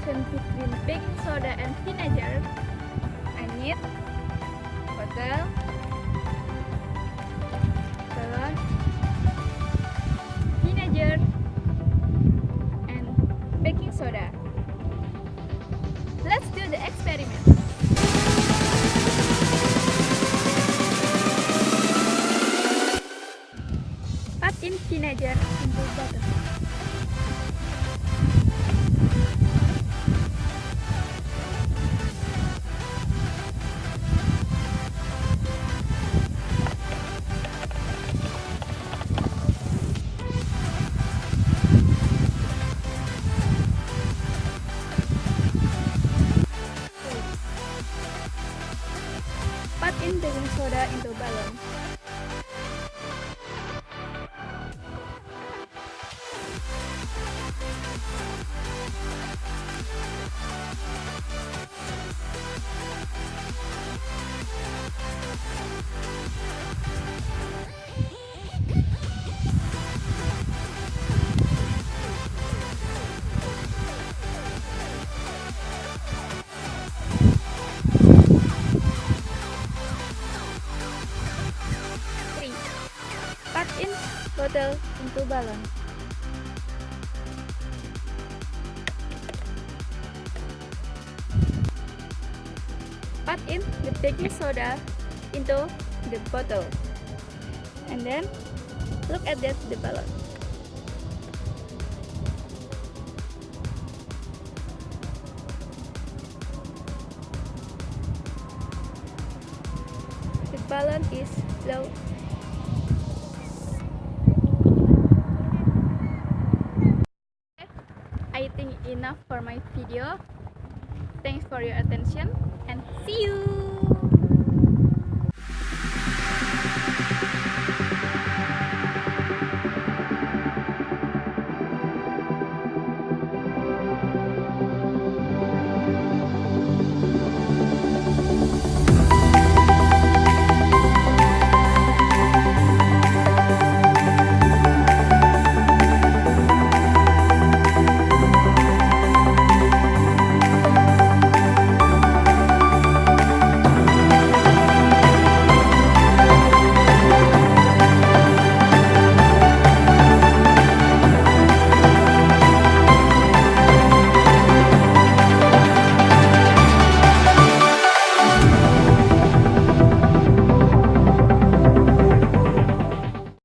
reaction between baking soda and vinegar, I need bottle, balloon, vinegar, and baking soda. Let's do the experiment. Put in vinegar into bottle. Put in baking soda into balloon. Put in bottle into balloon. Put in the baking soda into the bottle, and then look at that the balloon. The balloon is low. I think enough for my video. Thanks for your attention and see you.